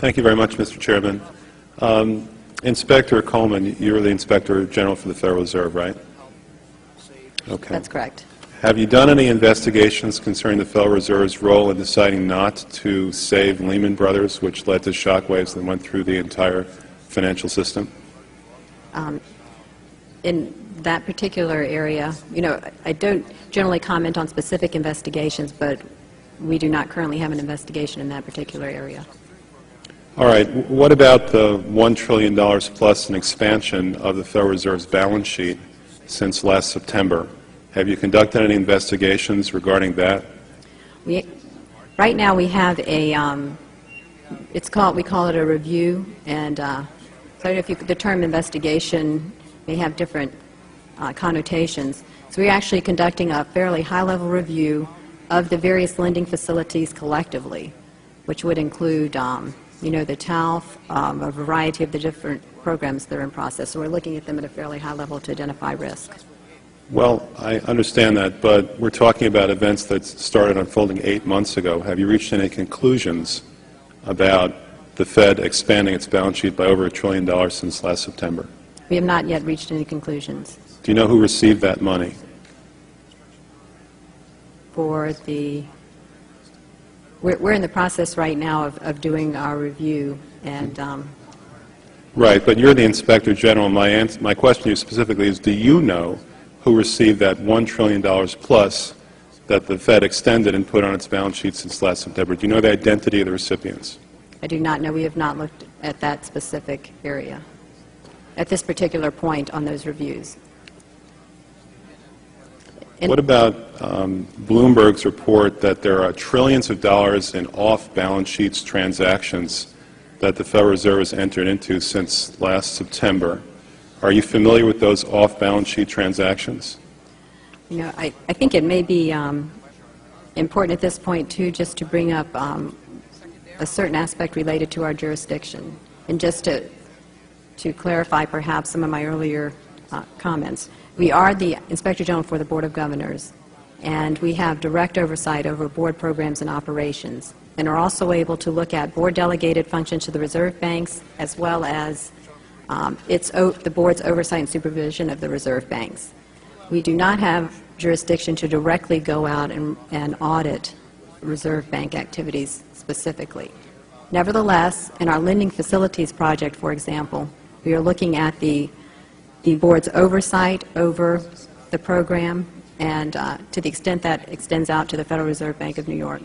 Thank you very much, Mr. Chairman. Inspector Coleman, you're the Inspector General for the Federal Reserve, right? Okay. That's correct. Have you done any investigations concerning the Federal Reserve's role in deciding not to save Lehman Brothers, which led to shockwaves that went through the entire financial system? In that particular area, I don't generally comment on specific investigations, but we do not currently have an investigation in that particular area. All right. What about the $1 trillion plus in expansion of the Federal Reserve's balance sheet since last September? Have you conducted any investigations regarding that? Right now we have a, we call it a review, and so I don't know if the term investigation may have different connotations. So we're actually conducting a fairly high-level review of the various lending facilities collectively, which would include, the TALF, a variety of the different programs that are in process. So we're looking at them at a fairly high level to identify risk. Well, I understand that, but we're talking about events that started unfolding 8 months ago. Have you reached any conclusions about the Fed expanding its balance sheet by over $1 trillion since last September? We have not yet reached any conclusions. Do you know who received that money? For the, we're in the process right now of doing our review, and right, but you're the Inspector General. My question to you specifically is, do you know who received that $1 trillion plus that the Fed extended and put on its balance sheet since last September? Do you know the identity of the recipients? I do not know. We have not looked at that specific area at this particular point on those reviews. What about Bloomberg's report that there are trillions of dollars in off-balance sheets transactions that the Federal Reserve has entered into since last September? Are you familiar with those off-balance sheet transactions? I think it may be important at this point, too, just to bring up a certain aspect related to our jurisdiction. And just to clarify perhaps some of my earlier comments. We are the Inspector General for the Board of Governors, and we have direct oversight over board programs and operations, and are also able to look at board-delegated functions to the reserve banks, as well as the board's oversight and supervision of the reserve banks. We do not have jurisdiction to directly go out and audit reserve bank activities specifically. Nevertheless, in our lending facilities project, for example, we are looking at the board's oversight over the program, and to the extent that extends out to the Federal Reserve Bank of New York.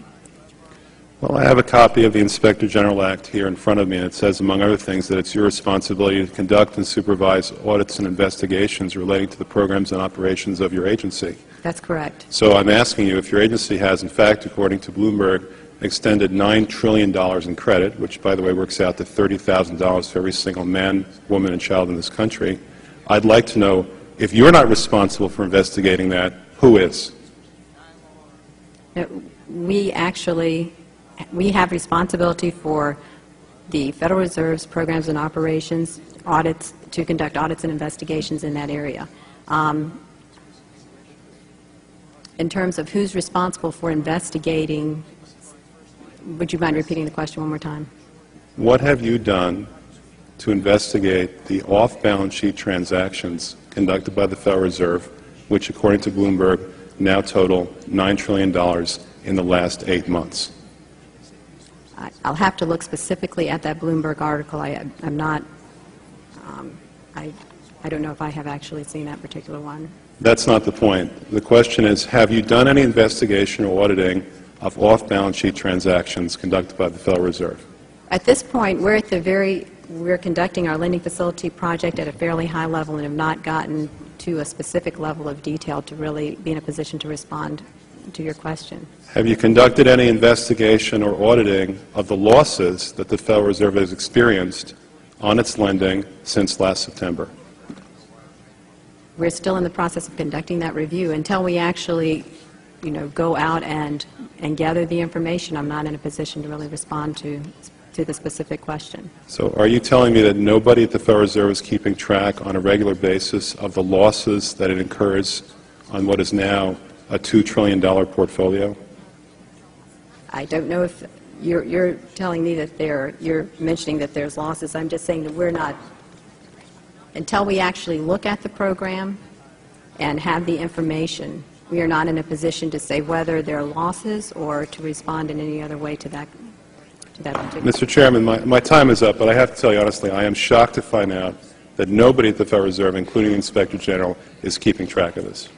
Well, I have a copy of the Inspector General Act here in front of me, and it says, among other things, that it's your responsibility to conduct and supervise audits and investigations relating to the programs and operations of your agency. That's correct. So I'm asking you if your agency has, in fact, according to Bloomberg, extended $9 trillion in credit, which, by the way, works out to $30,000 for every single man, woman, and child in this country. I'd like to know, if you're not responsible for investigating that, who is? We have responsibility for the Federal Reserve's programs and operations, audits, to conduct audits and investigations in that area. In terms of who's responsible for investigating, would you mind repeating the question one more time? What have you done to investigate the off-balance sheet transactions conducted by the Federal Reserve, which, according to Bloomberg, now total $9 trillion in the last 8 months? I'll have to look specifically at that Bloomberg article. I'm not, I don't know if I have actually seen that particular one. That's not the point. The question is, have you done any investigation or auditing of off-balance sheet transactions conducted by the Federal Reserve? At this point, we're conducting our lending facility project at a fairly high level and have not gotten to a specific level of detail to really be in a position to respond to your question. Have you conducted any investigation or auditing of the losses that the Federal Reserve has experienced on its lending since last September? We're still in the process of conducting that review. Until we actually, go out and gather the information, I'm not in a position to really respond to the specific question. So are you telling me that nobody at the Federal Reserve is keeping track on a regular basis of the losses that it incurs on what is now a $2 trillion portfolio? I don't know if you're telling me that you're mentioning that there's losses. I'm just saying that we're not, until we actually look at the program and have the information, we are not in a position to say whether there are losses or to respond in any other way to that particular. Mr. Chairman, my time is up, but I have to tell you honestly, I am shocked to find out that nobody at the Federal Reserve, including the Inspector General, is keeping track of this.